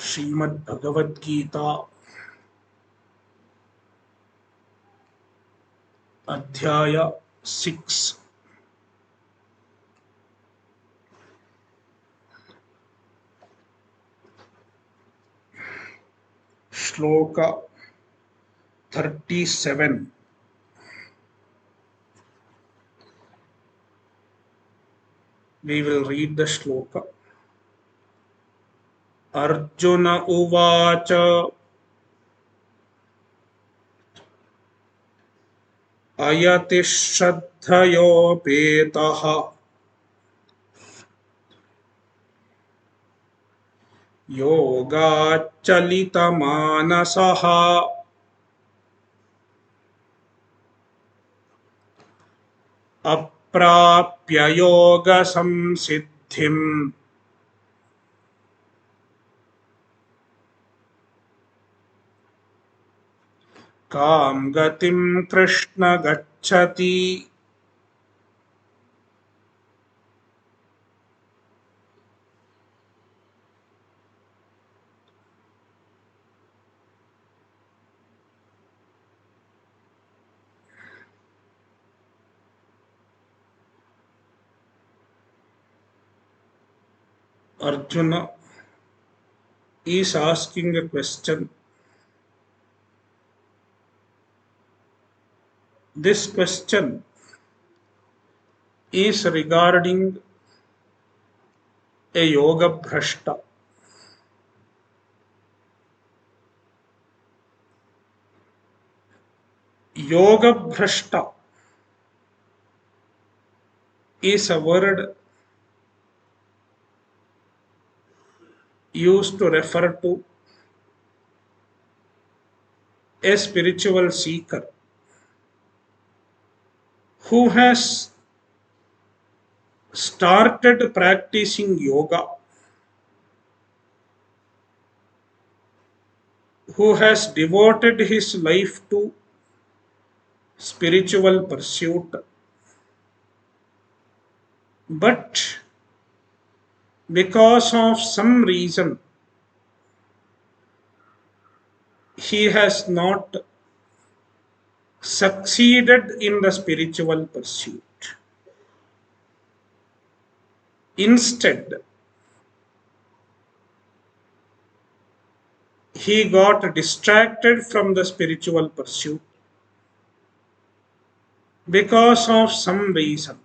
Srimad Bhagavadgita Adhyaya 6 Shloka 37. We will read the shloka. Arjuna uvacha ayati shraddhayopetaha yogacalitamaanasaha aprapya yoga samsiddhim kam gatim Krsna gacchati. Arjuna is asking a question. This question is regarding a yoga bhrashta. Yoga bhrashta is a word used to refer to a spiritual seeker who has started practicing yoga, who has devoted his life to spiritual pursuit, but because of some reason he has not succeeded in the spiritual pursuit. Instead, he got distracted from the spiritual pursuit because of some reason.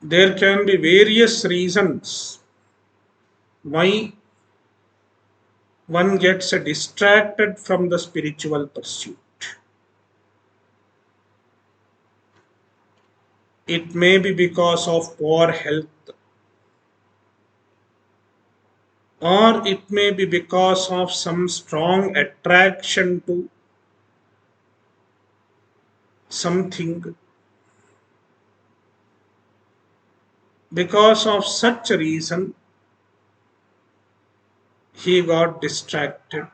There can be various reasons why one gets distracted from the spiritual pursuit. It may be because of poor health, or it may be because of some strong attraction to something. Because of such a reason, he got distracted.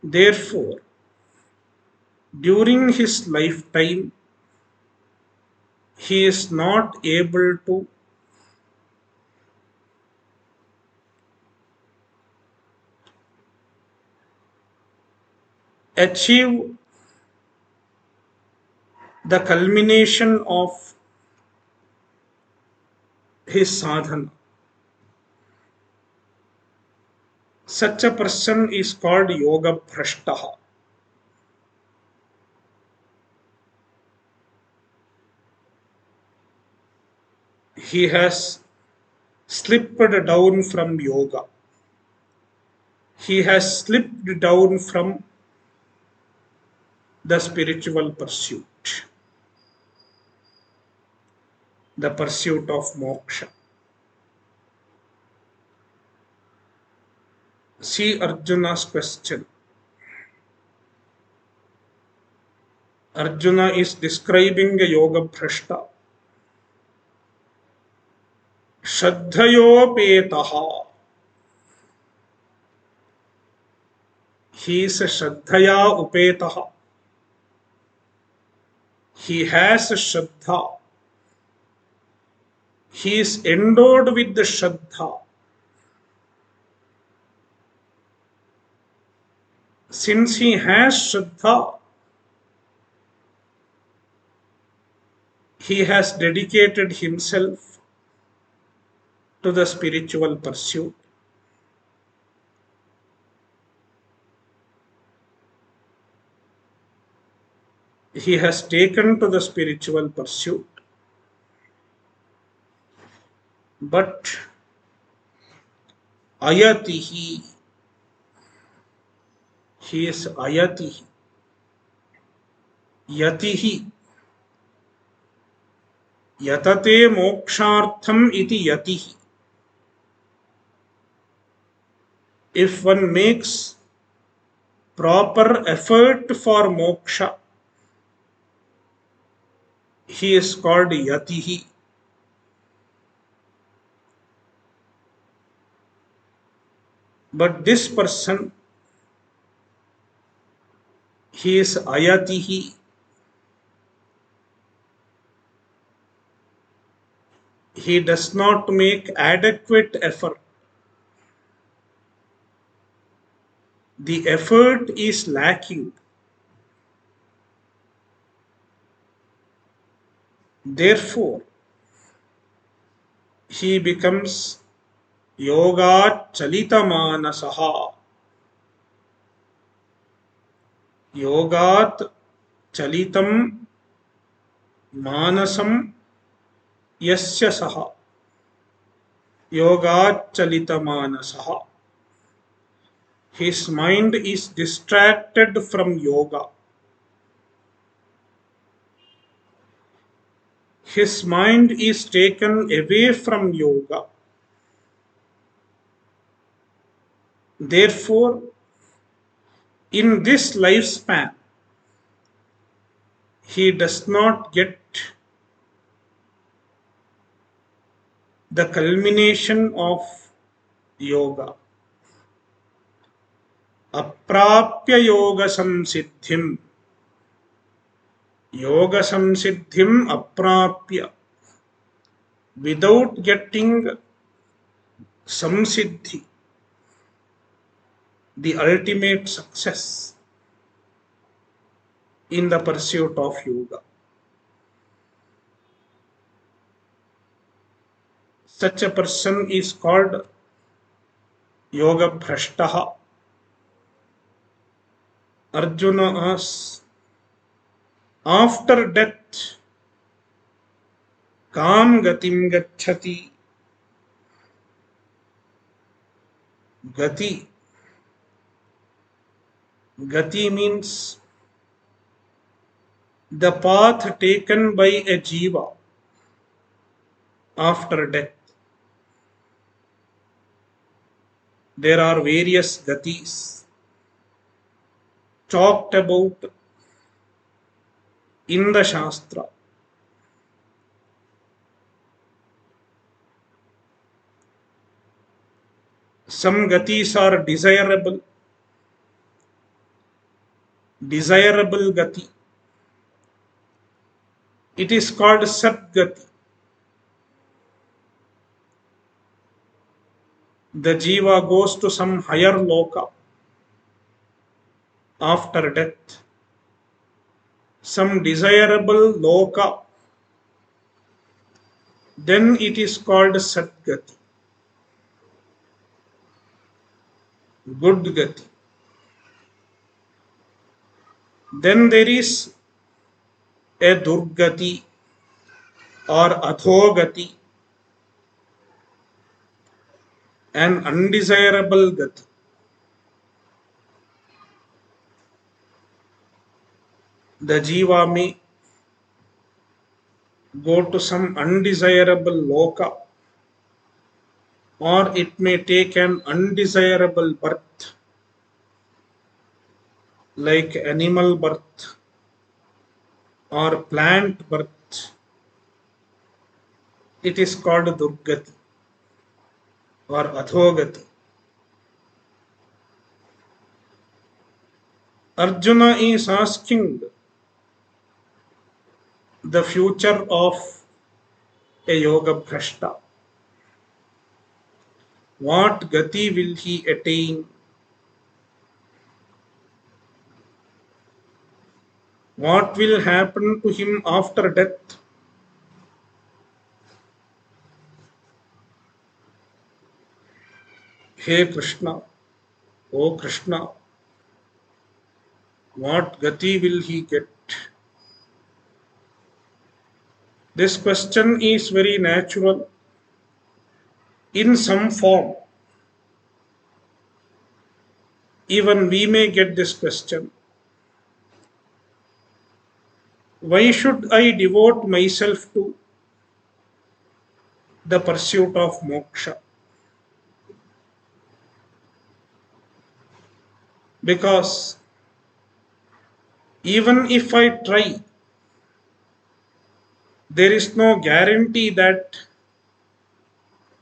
Therefore, during his lifetime, he is not able to achieve the culmination of his sadhana. Such a person is called yoga bhrashtaha. He has slipped down from yoga. He has slipped down from the spiritual pursuit, the pursuit of moksha. See Arjuna's question. Arjuna is describing a yoga bhrashta. Shraddhayopetaha. He is Shraddhaya upetaha. He has Shraddha. He is endowed with the Shraddha. Since he has Shraddha, he has dedicated himself to the spiritual pursuit. He has taken to the spiritual pursuit. But ayatihi, he is ayatihi, yatihi, yatate mokshartham iti yatihi. If one makes proper effort for moksha, he is called yatihi. But this person, he is ayatihi. He does not make adequate effort. The effort is lacking. Therefore, he becomes yoga chalita manasaha. Yogat chalitam manasam yasya saha. Yogat chalita manasaha. His mind is distracted from yoga. His mind is taken away from yoga. Therefore, in this lifespan, he does not get the culmination of yoga. Aprapya yoga samsiddhim. Yoga samsiddhim aprapya. Without getting samsiddhi, the ultimate success in the pursuit of yoga. Such a person is called yoga bhrashtaha. Arjuna asks, after death, kam gatim gacchati. Gati. Gati means the path taken by a jiva after death. There are various gatis talked about in the Shastra. Some gatis are desirable. Desirable gati. It is called Sadgati. The jiva goes to some higher loka after death. Some desirable loka. Then it is called Sadgati. Good gati. Then there is a Durgati or Adhogati, an undesirable gati. The jiva may go to some undesirable loka, or it may take an undesirable birth, like animal birth or plant birth. It is called Durgati or Adhogati. Arjuna is asking the future of a yoga bhrashta? What gati will he attain? What will happen to him after death? Hey Krishna, O Krishna, what gati will he get? This question is very natural in some form. Even we may get this question. Why should I devote myself to the pursuit of moksha? Because even if I try, there is no guarantee that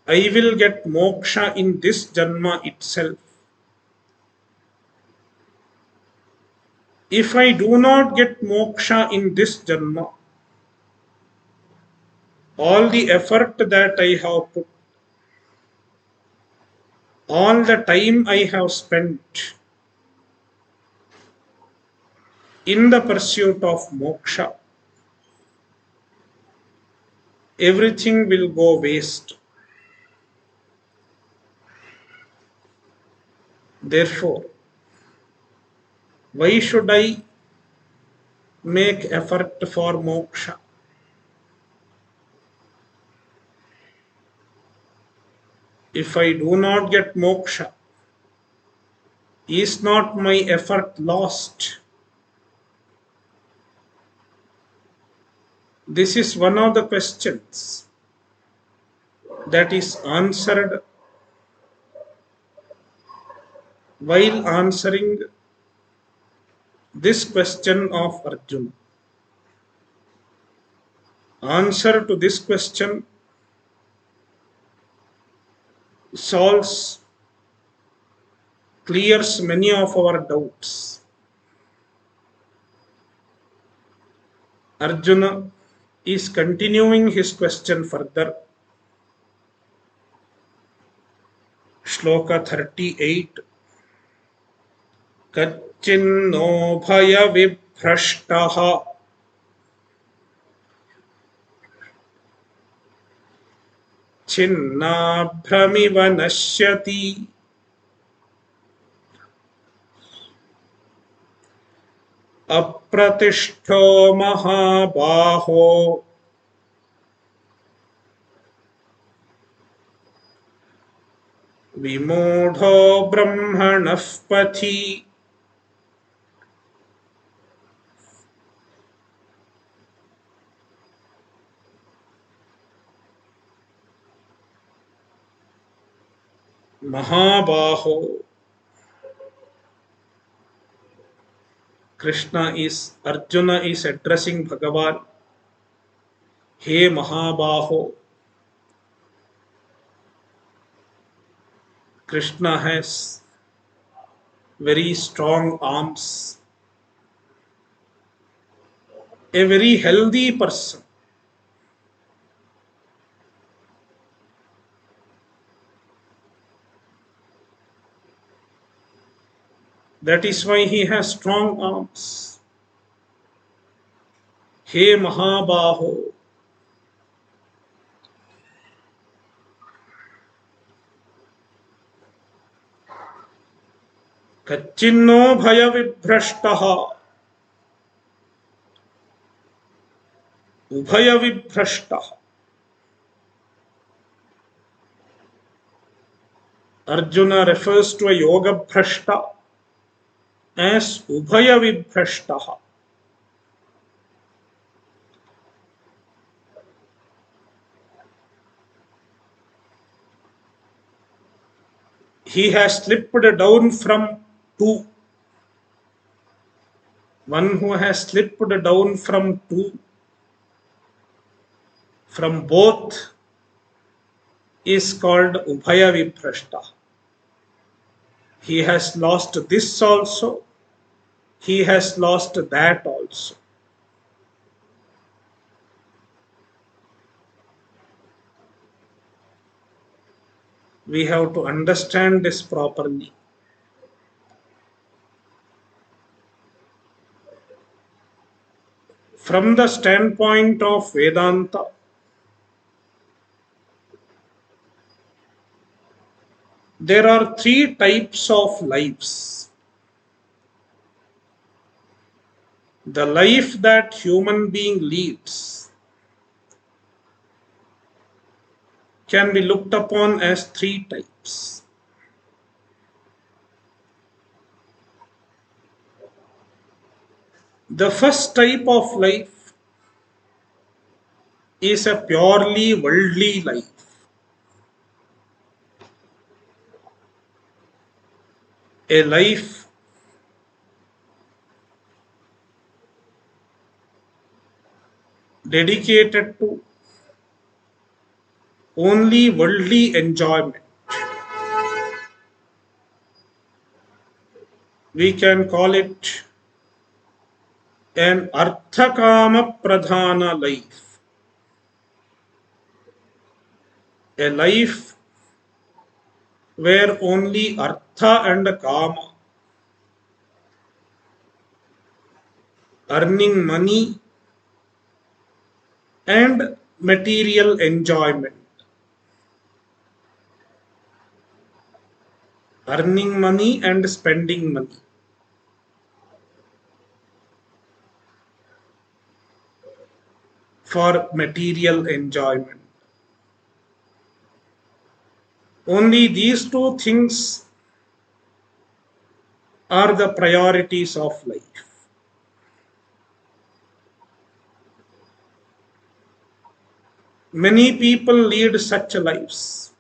I will get moksha in this janma itself. If I do not get moksha in this janma, all the effort that I have put, all the time I have spent in the pursuit of moksha, everything will go waste. Therefore, why should I make effort for moksha? If I do not get moksha, is not my effort lost? This is one of the questions that is answered while answering this question of Arjuna. Answer to this question solves, clears many of our doubts. Arjuna is continuing his question further. Shloka 38. Kachinno bhaya vibhrashtaha छिन्नाभ्रमिव नश्यति अप्रतिष्ठो महाबाहो विमूढो ब्रह्मणः पथि महाबाहो. Arjuna is addressing Bhagavan. Hey Mahabaho. Krishna has very strong arms. A very healthy person. That is why he has strong arms. Hey Mahabaho. Kachinno bhaya vibhrashtaha. Ubhaya vibhrashtaha. Arjuna refers to a yoga bhrashta as Ubhaya vibhrashtaha. He has slipped down from two. One who has slipped down from two, from both, is called Ubhaya vibhrashta. He has lost this also. He has lost that also. We have to understand this properly. From the standpoint of Vedanta, there are three types of lives. The life that human being leads can be looked upon as three types. The first type of life is a purely worldly life, a life dedicated to only worldly enjoyment. We can call it an arthakama pradhana life, a life where only artha and kama, earning money and material enjoyment, earning money and spending money. For material enjoyment. Only these two things are the priorities of life. Many people lead such lives.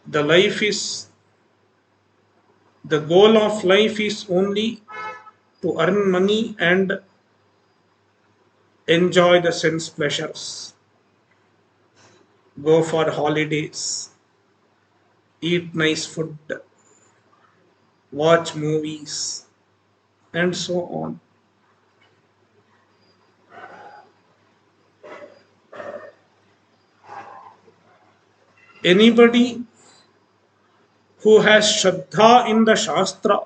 The life is, the goal of life is only to earn money and enjoy the sense pleasures, go for holidays, eat nice food, watch movies, and so on. Anybody who has Shraddha in the Shastra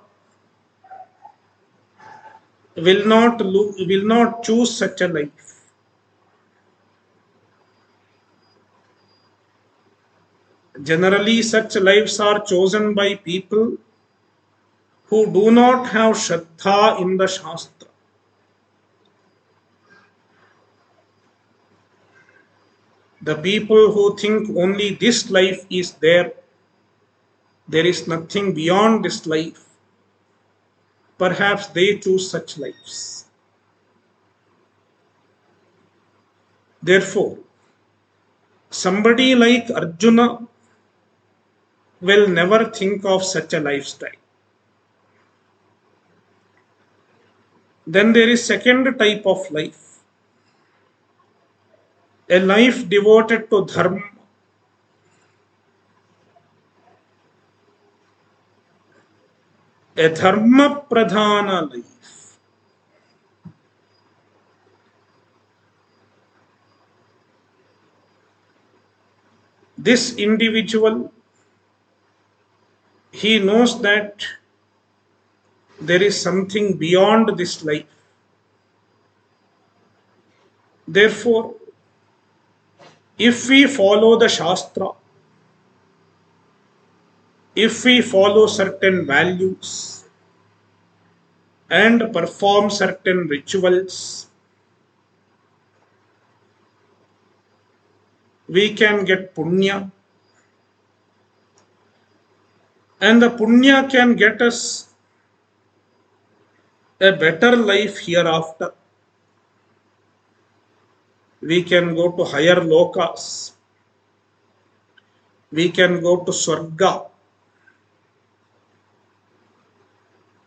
will not choose such a life. Generally, such lives are chosen by people who do not have Shraddha in the Shastra. The people who think only this life is there, there is nothing beyond this life, perhaps they choose such lives. Therefore, somebody like Arjuna will never think of such a lifestyle. Then there is second type of life, a life devoted to dharma, a dharma pradhana life. This individual, he knows that there is something beyond this life. Therefore, if we follow the Shastra, if we follow certain values and perform certain rituals, we can get punya, and the punya can get us a better life hereafter. We can go to higher lokas, we can go to Swarga.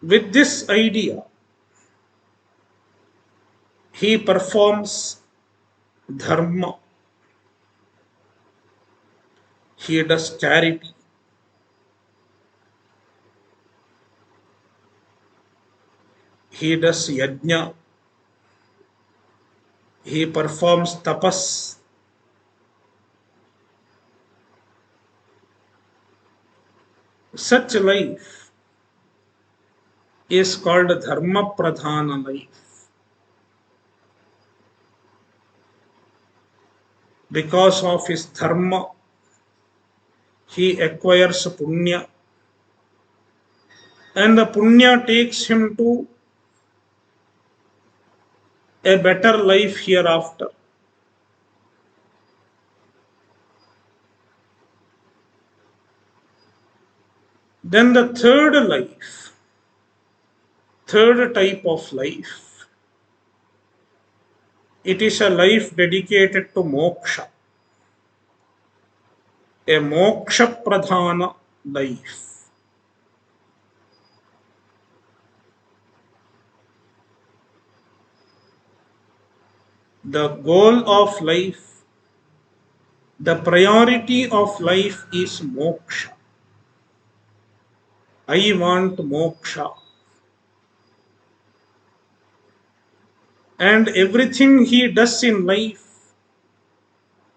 With this idea, he performs dharma, he does charity, he does yajna, He performs tapas. Such life is called dharma pradhana life. Because of his dharma, he acquires punya, and the punya takes him to a better life hereafter. Then the third type of life, it is a life dedicated to moksha, a moksha pradhana life. The goal of life, the priority of life is moksha. I want moksha. And everything he does in life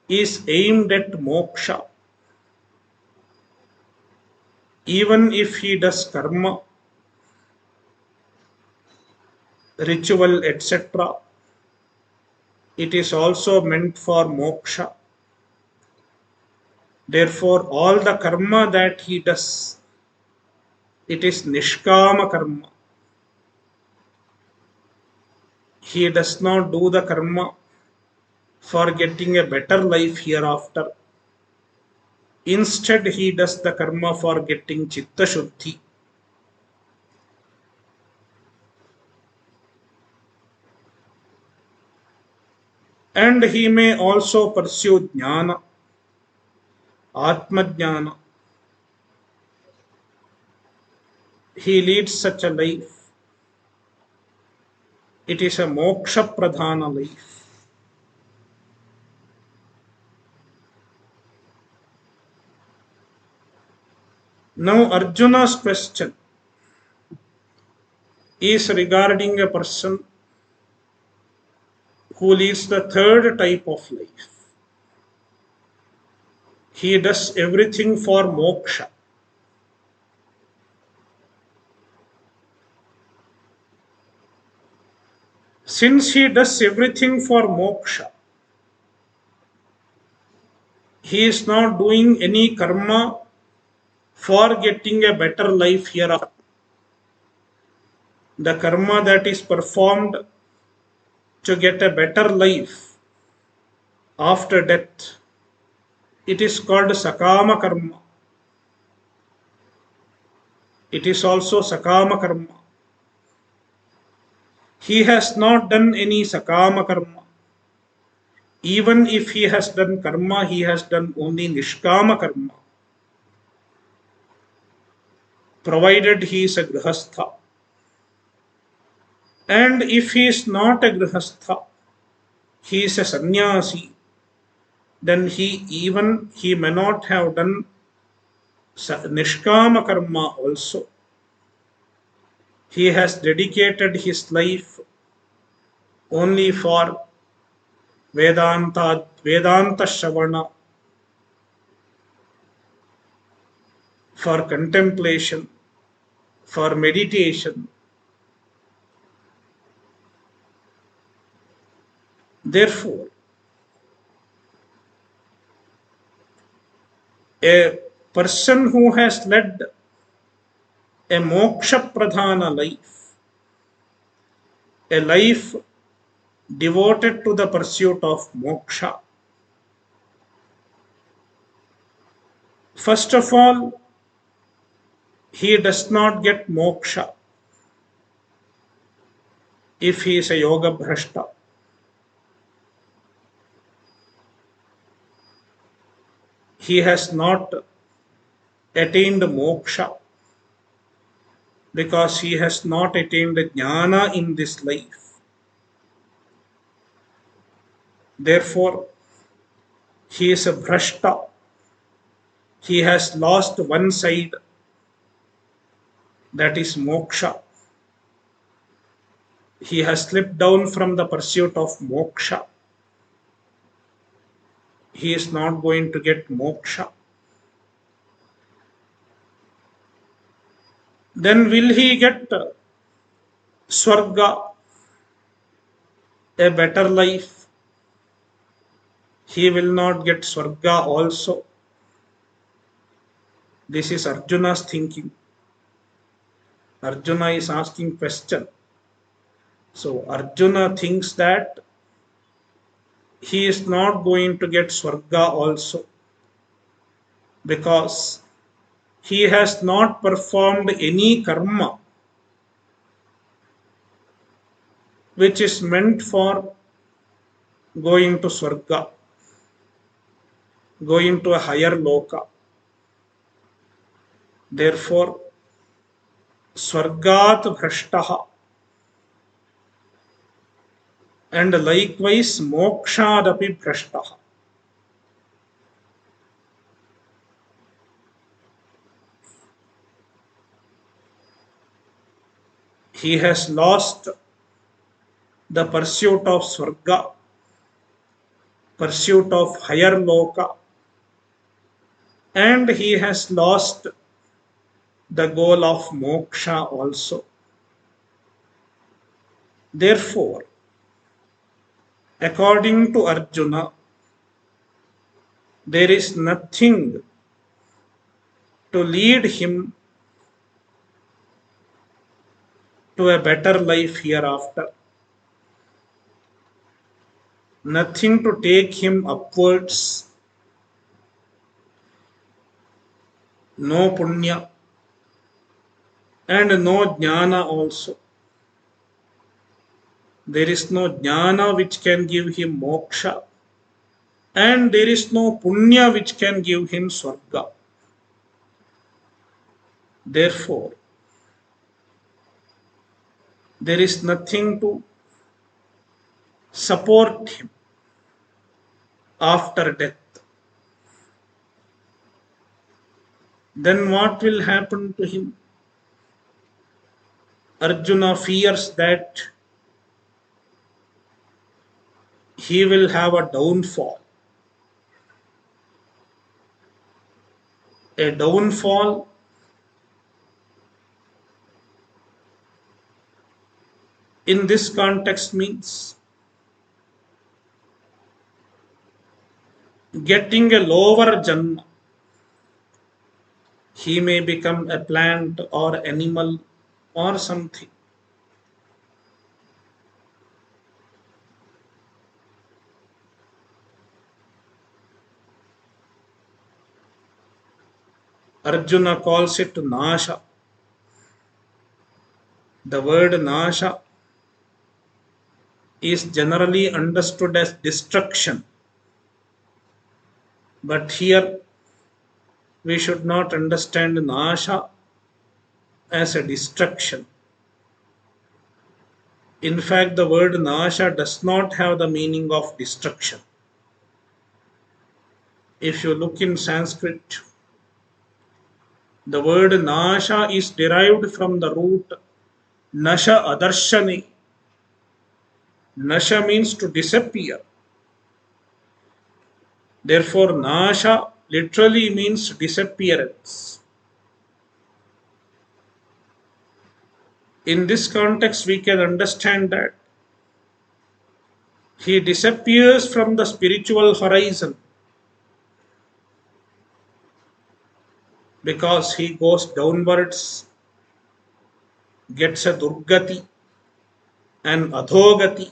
is aimed at moksha. Even if he does karma, ritual, etc., it is also meant for moksha. Therefore, all the karma that he does, it is nishkama karma. He does not do the karma for getting a better life hereafter. Instead, he does the karma for getting chitta shuddhi. And he may also pursue jnana, atma jnana. He leads such a life. It is a moksha pradhana life. Now Arjuna's question is regarding a person who leads the third type of life. He does everything for moksha. Since he does everything for moksha, he is not doing any karma for getting a better life hereafter. The karma that is performed to get a better life after death, it is called sakama karma. It is also sakama karma. He has not done any sakama karma. Even if he has done karma, he has done only nishkama karma. Provided he is a grihastha. And if he is not a grihastha, he is a sannyasi, then he may not have done nishkama karma also. He has dedicated his life only for Vedanta Shravana, for contemplation, for meditation. Therefore, a person who has led a moksha pradhana life, a life devoted to the pursuit of moksha, first of all, he does not get moksha if he is a yoga bhrashta. He has not attained moksha because he has not attained jnana in this life. Therefore, he is a bhrashta. He has lost one side, that is moksha. He has slipped down from the pursuit of moksha. he is not going to get moksha. Then will he get swarga, a better life? He will not get swarga also. This is Arjuna's thinking. Arjuna is asking question. So Arjuna thinks that he is not going to get swarga also, because he has not performed any karma which is meant for going to swarga, going to a higher loka. Therefore, swargat bhrashtaha, and likewise mokshadapi bhrashtaha. He has lost the pursuit of swarga, pursuit of higher loka, and he has lost the goal of moksha also. Therefore, according to Arjuna, there is nothing to lead him to a better life hereafter, nothing to take him upwards, no punya and no jnana also. There is no jnana which can give him moksha, and there is no punya which can give him swarga. Therefore, there is nothing to support him after death. Then what will happen to him? Arjuna fears that he will have a downfall. A downfall in this context means getting a lower janma. He may become a plant or animal or something. Arjuna calls it nasha. The word nasha is generally understood as destruction. But here we should not understand nasha as a destruction. In fact, the word nasha does not have the meaning of destruction. If you look in Sanskrit, the word nasha is derived from the root nasha adarshane. Nasha means to disappear. Therefore, nasha literally means disappearance. In this context, we can understand that he disappears from the spiritual horizon because he goes downwards, gets a durgati and adhogati.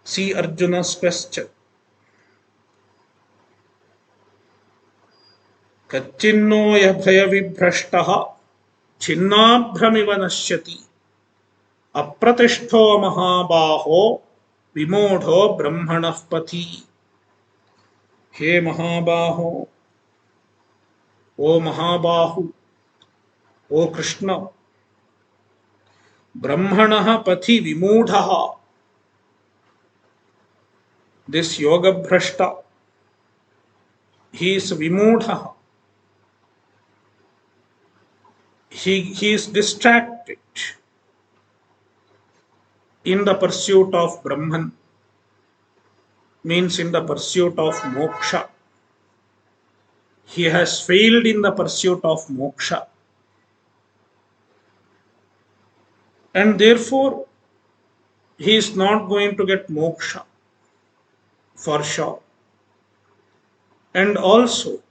See Arjuna's question. Kachinno yabhaya vibhrashtaha chinnabhramiva nashyati apratishto mahabaho vimodho brahmanah pati. He Mahabaho, O Mahabahu, O Krsna, Brahmanah Pati Vimudhaha. This yoga bhrashta, he is Vimudhaha. He is distracted in the pursuit of Brahman. means in the pursuit of moksha. He has failed in the pursuit of moksha, and therefore he is not going to get moksha for sure. And also,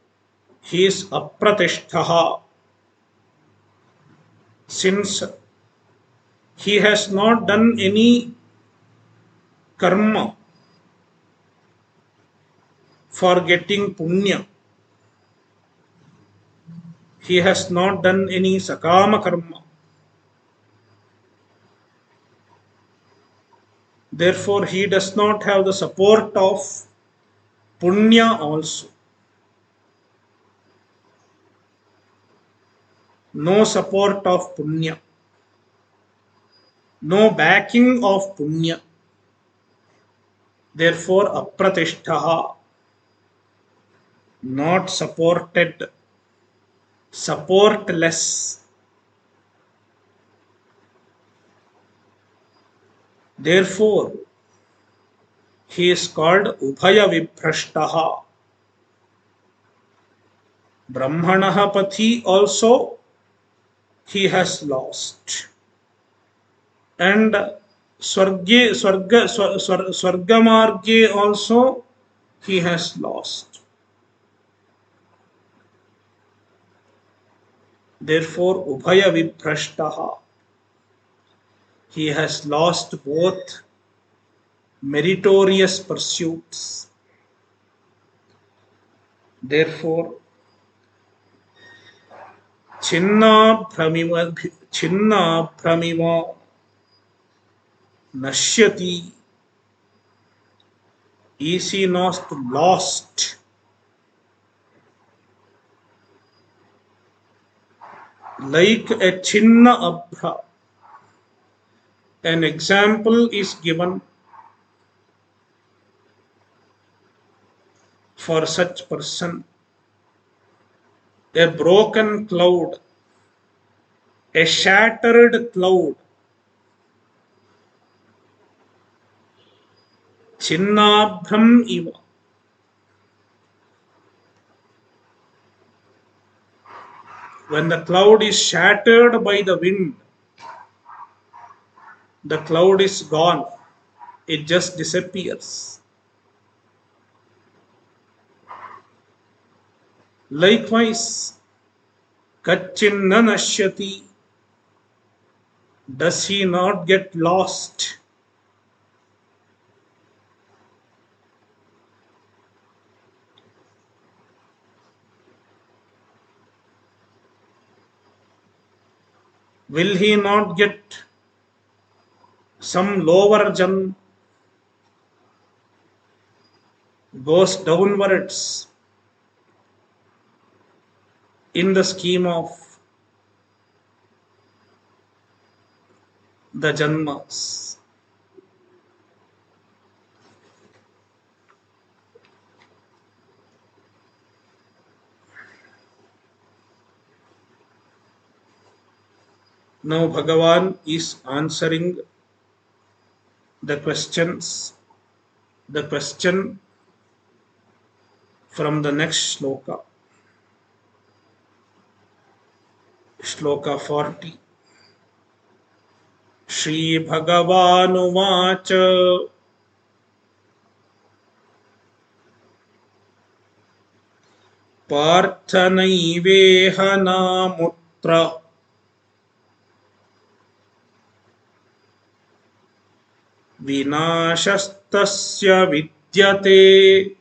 he is apratishtaha, since he has not done any karma for getting punya. He has not done any sakama karma. Therefore, he does not have the support of punya also. No support of punya. No backing of punya. Therefore, apratishtaha, not supported, supportless. Therefore, he is called Ubhaya Vibhrashtaha. Brahmanaha Pathi also he has lost. And Swargamarge also he has lost. Therefore, Ubhaya Vibhrashtaha. He has lost both meritorious pursuits. Therefore, Chinna Pramima Nashyati, is he not lost? Like a Chinna Abhra. An example is given for such person. A broken cloud, a shattered cloud, Chinnabhram iva. When the cloud is shattered by the wind, the cloud is gone. It just disappears. Likewise, Kachinna Nashyati, does he not get lost? Will he not get some lower jump, goes downwards in the scheme of the janmas? Now Bhagavan is answering the questions, the question from the next shloka. Shloka 40. Shri Bhagavanuvacha Parthanaiveha namutra Vinashastasya vidyate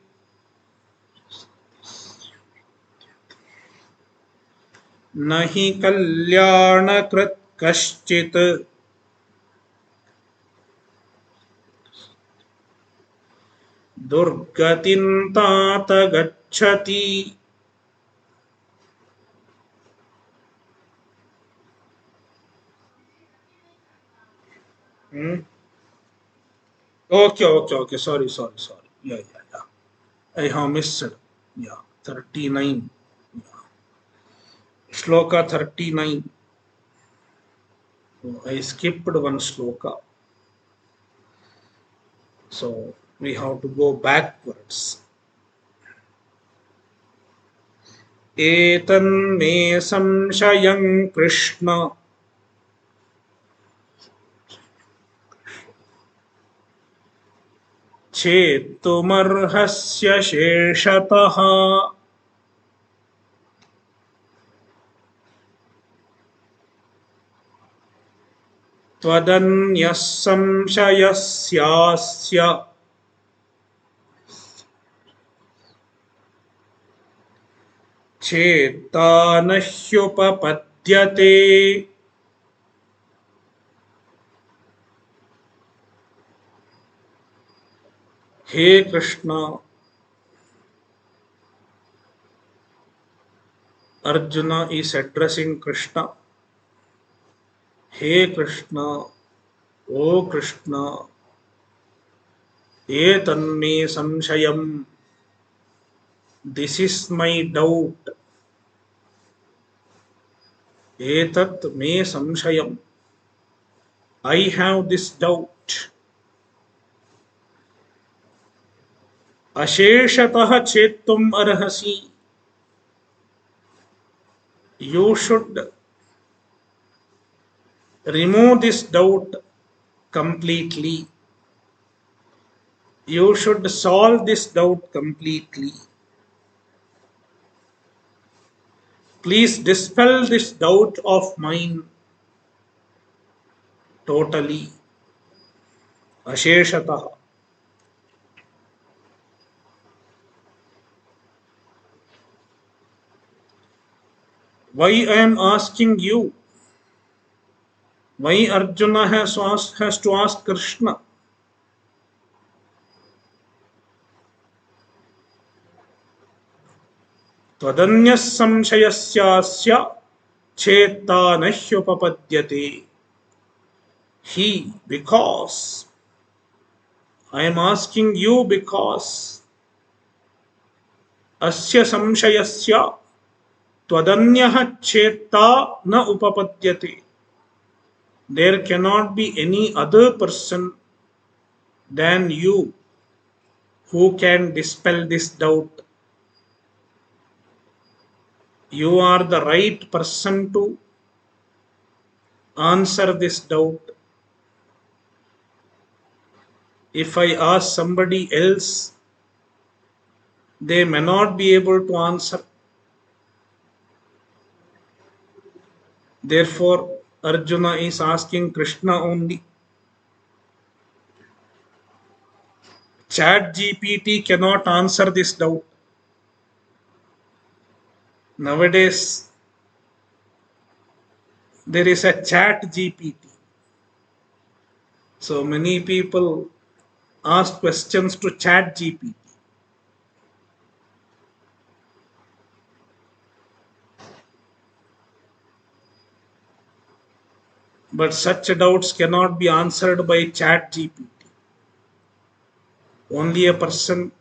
Nahi Kalyana Kaschit Durgatin Tata Gacchati. Okay. Sorry. Yeah. I have missed. Yeah, 39. Shloka 39. I skipped one shloka. So We have to go backwards. Etanme samshayam Krishna chetumarhasya sheshataha tvadanyas samshayasyasya cheta nahyupapadyate. Hey Krishna, Arjuna is addressing Krishna. Hey Krishna, O Krishna, etanme samshayam. This is my doubt. Etat me samshayam. I have this doubt. Asheshatah chetum arhasi. You should remove this doubt completely. You should solve this doubt completely. Please dispel this doubt of mine totally. Asheshatah. Why I am asking you? Why Arjuna has to ask Krishna? Tadanyas samshayasyasya cheta nahyupapadyate. Because I am asking you because asya samshayasya twadanyah cheta na upapadyate. There cannot be any other person than you who can dispel this doubt. You are the right person to answer this doubt. If I ask somebody else, they may not be able to answer. Therefore, Arjuna is asking Krishna only. Chat GPT cannot answer this doubt. Nowadays, there is a chat GPT. So many people ask questions to chat GPT. But such doubts cannot be answered by chat GPT. Only a person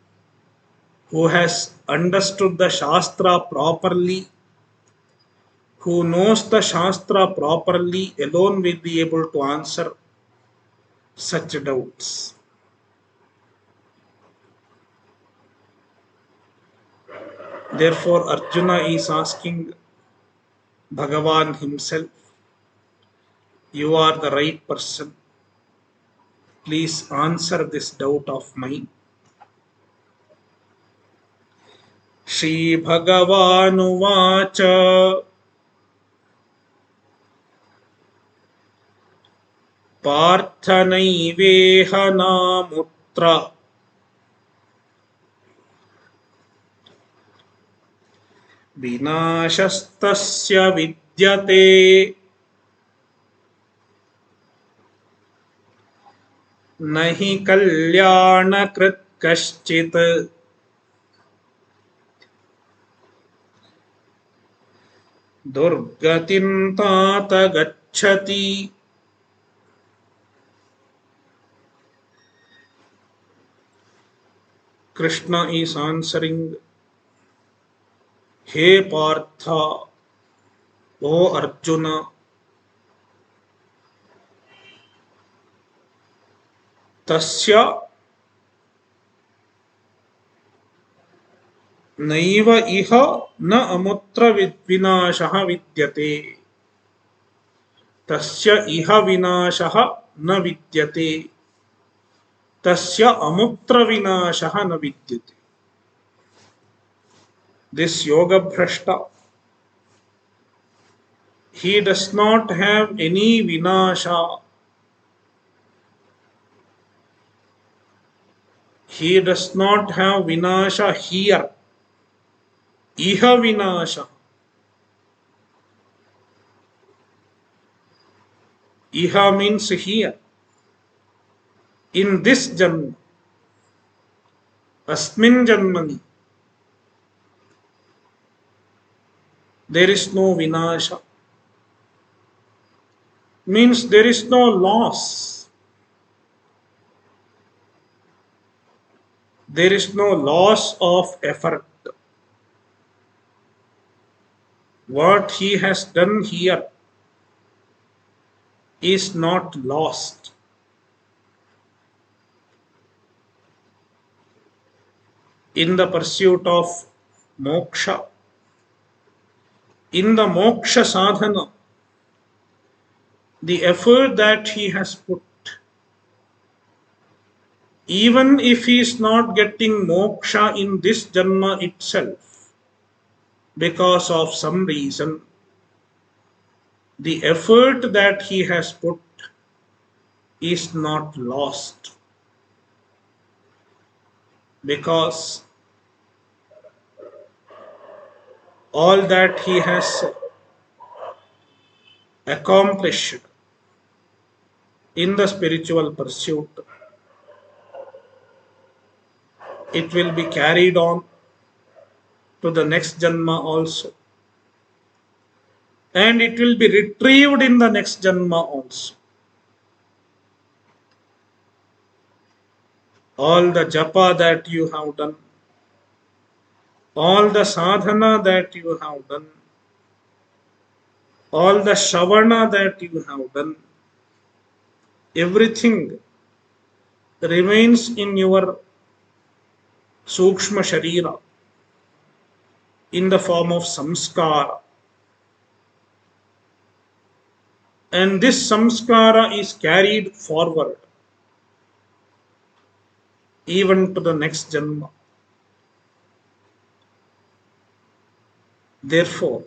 who has understood the Shastra properly, who knows the Shastra properly, alone will be able to answer such doubts. Therefore, Arjuna is asking Bhagavan himself, you are the right person. Please answer this doubt of mine. Shri Bhagavanuvacha Parthanaiveha namutra Vinashastasya vidyate Nahi Kalyana Krit Kaschit Durgatim Tata Gacchati. Krishna is answering, Hey Partha, O Arjuna, Tasya नैव इह न अमुत्र विनाशः विद्यते तस्य इह विनाशः न विद्यते तस्य अमुत्र विनाशः न विद्यते. This yoga bhrashta, he does not have any vinasha. He does not have vinasha here. Iha vinasha. Iha means here. In this janma. Asmin janmani. There is no vinasha. Means there is no loss. There is no loss of effort. What he has done here is not lost. In the pursuit of moksha, in the moksha sadhana, the effort that he has put, even if he is not getting moksha in this janma itself, because of some reason, the effort that he has put is not lost. Because all that he has accomplished in the spiritual pursuit, it will be carried on to the next janma also. And it will be retrieved in the next janma also. All the japa that you have done, all the sadhana that you have done, all the shavana that you have done, everything remains in your sukshma sharira in the form of samskara. And this samskara is carried forward even to the next janma. Therefore,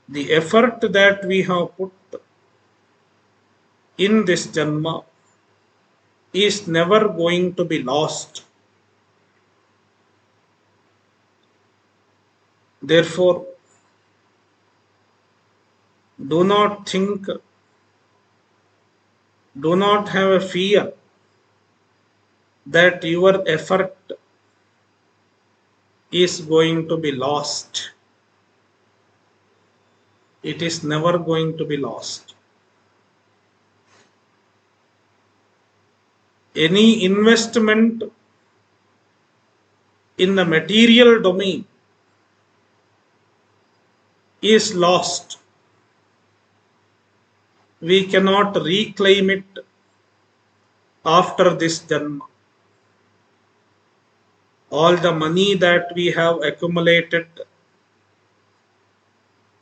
the effort that we have put in this janma is never going to be lost. Therefore, do not think, do not have a fear that your effort is going to be lost. It is never going to be lost. Any investment in the material domain is lost. We cannot reclaim it after this janma. All the money that we have accumulated,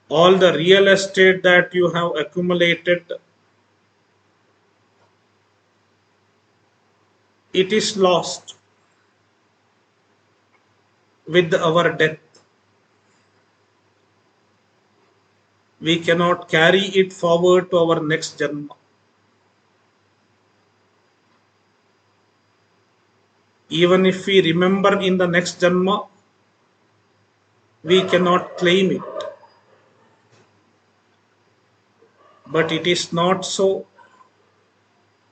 all the real estate that you have accumulated, it is lost with our death. We cannot carry it forward to our next janma. Even if we remember in the next janma, we cannot claim it. But it is not so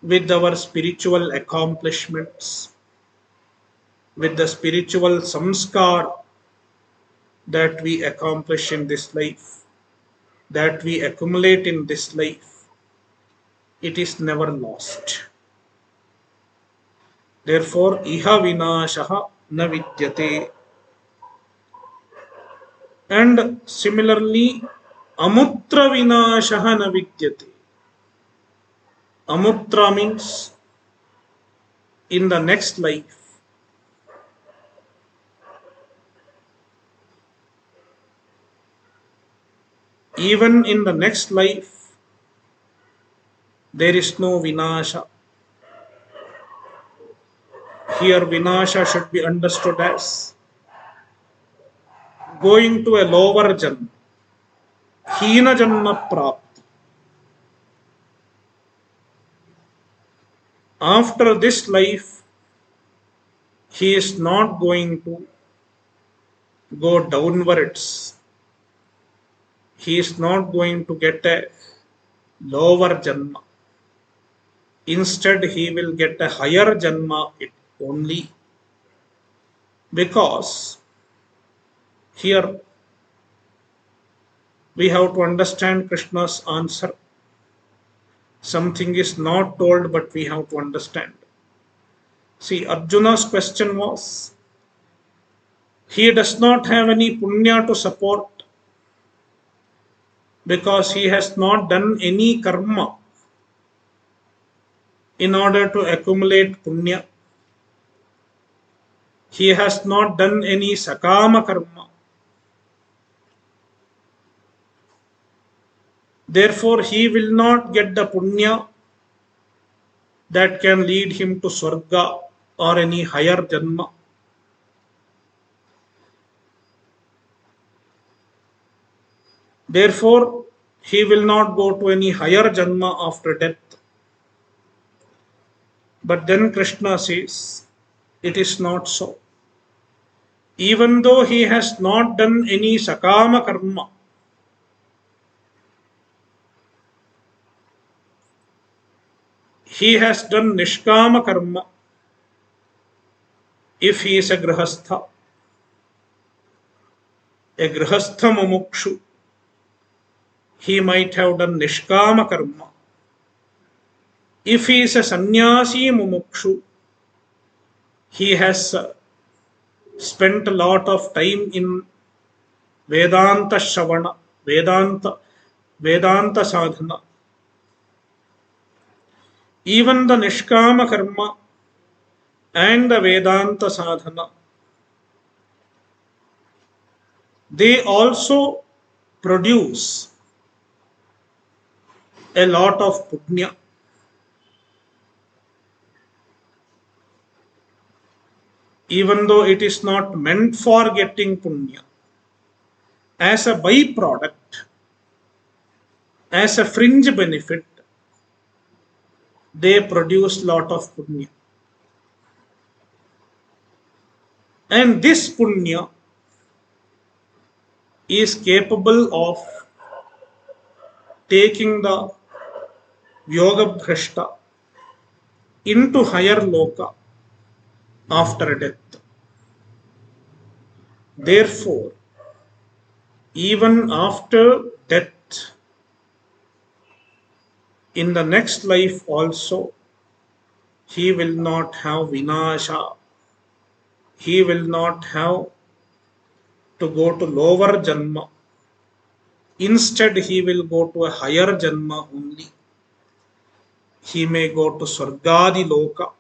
with our spiritual accomplishments, with the spiritual samskar that we accomplish in this life, that we accumulate in this life. It is never lost. Therefore, iha vinashaha na vidyate. And similarly, amutra vinashaha na vidyate. Amutra means in the next life. Even in the next life, there is no vinasha. Here, vinasha should be understood as going to a lower janma, hina janma prapti. After this life, he is not going to go downwards. He is not going to get a lower janma. Instead, he will get a higher janma only, because here we have to understand Krishna's answer. Something is not told, but we have to understand. See, Arjuna's question was, he does not have any punya to support because he has not done any karma in order to accumulate punya. He has not done any sakama karma. Therefore, he will not get the punya that can lead him to swarga or any higher janma. Therefore, he will not go to any higher janma after death. But then Krishna says, it is not so. Even though he has not done any sakama karma, he has done nishkama karma. If he is a grihastha mumukshu, he might have done nishkama karma. If he is a sannyasi mumukshu, he has spent a lot of time in Vedanta Shravana, Vedanta sadhana. Even the nishkama karma and the Vedanta sadhana, they also produce a lot of punya. Even though it is not meant for getting punya, as a byproduct, as a fringe benefit, they produce lot of punya. And this punya is capable of taking the yoga bhrashta into higher loka after death. Therefore, even after death, in the next life also, he will not have vinasha. He will not have to go to lower janma. Instead, he will go to a higher janma only. He may go to Swargadi Loka.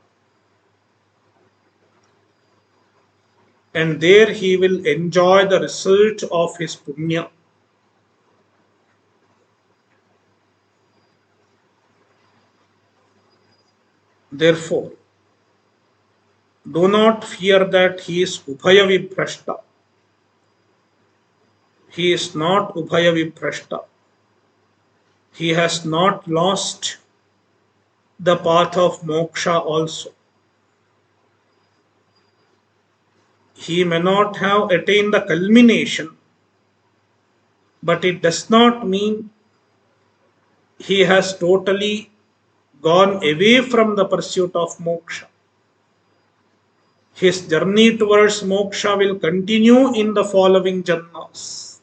And there he will enjoy the result of his punya. Therefore, do not fear that he is Ubhaya Viprashta. He is not Ubhaya Viprashta. He has not lost the path of moksha also. He may not have attained the culmination, but it does not mean he has totally gone away from the pursuit of moksha. His journey towards moksha will continue in the following janmas.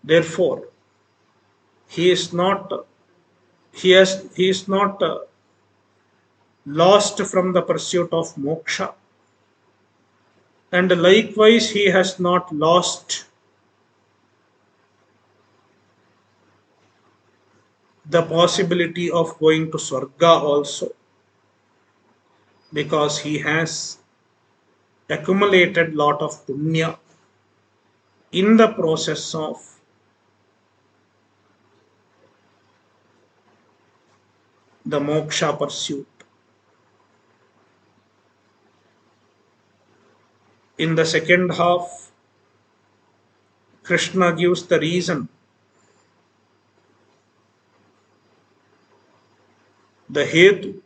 Therefore, he is not lost from the pursuit of moksha, and likewise he has not lost the possibility of going to Swarga also. because he has accumulated lot of punya in the process of the moksha pursuit. In the second half, Krishna gives the reason, the hetu,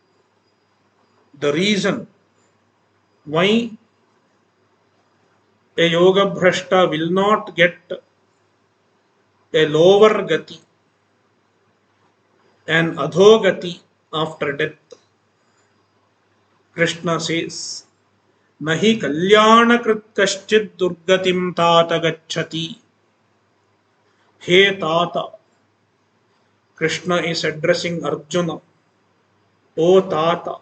the reason why a yoga bhrashta will not get a lower gati, an adhogati after death. Krishna says, Nahi kalyanakrit kaschid durgatim tata gacchati. He tata. Krishna is addressing Arjuna. O tata.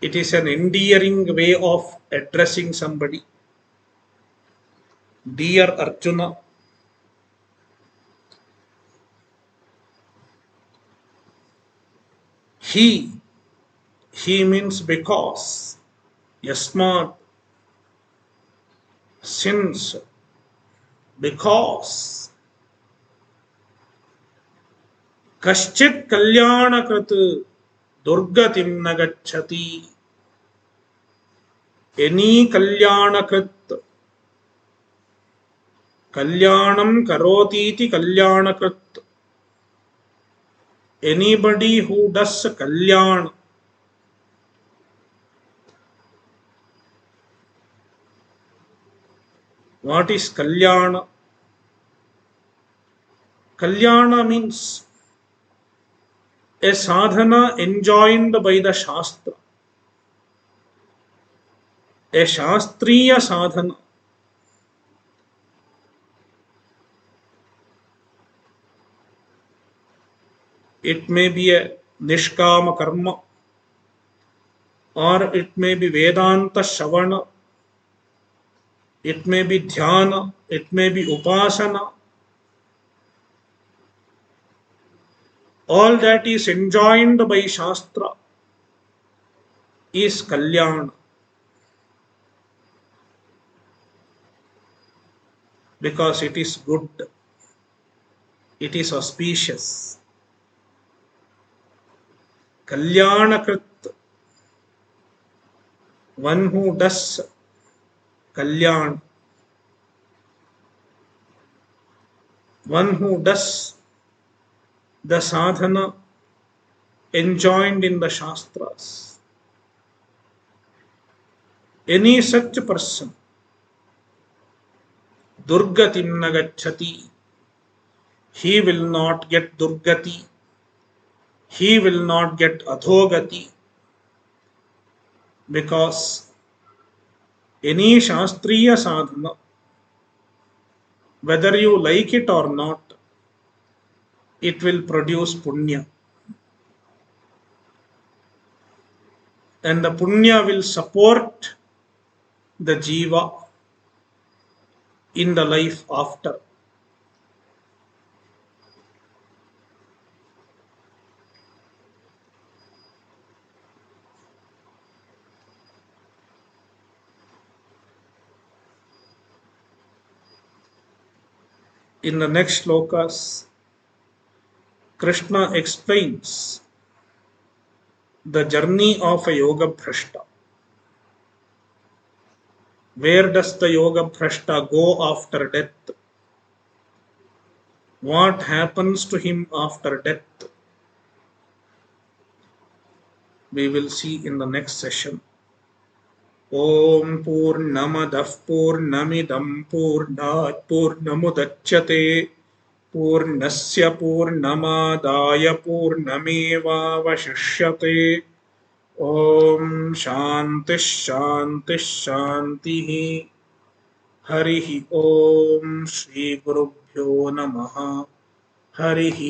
It is an endearing way of addressing somebody. Dear Arjuna, he means because, yasmat, since, because, kaschit kalyanakrit durgatim nagacchati. Any kalyanakrit, kalyanam karotiti kalyanakrit, anybody who does kalyan, what is kalyana? Kalyana means a sadhana enjoined by the Shastra, a Shastriya sadhana. It may be a Nishkama karma, or it may be Vedanta Shavana, it may be Dhyana, it may be Upasana. All that is enjoined by Shastra is Kalyana, because it is good, it is auspicious. Kalyanakrit, one who does Kalyan, one who does the sadhana enjoined in the Shastras. Any such person, Durgatim nagacchati, he will not get Durgati, he will not get Adhogati, because any Shastriya sadhana, whether you like it or not, it will produce punya. And the punya will support the jiva in the life after. In the next shlokas, Krishna explains the journey of a yoga bhrashta. Where does the yoga bhrashta go after death? What happens to him after death? We will see in the next session. Om Purnamadah Purnamidam Purnat Purnamudachyate Purnasya Purnamadaya Purnamevavashishyate. Om Shanti Shanti Shanti. Harihi Om Shri Gurubhyo Namaha. Harihi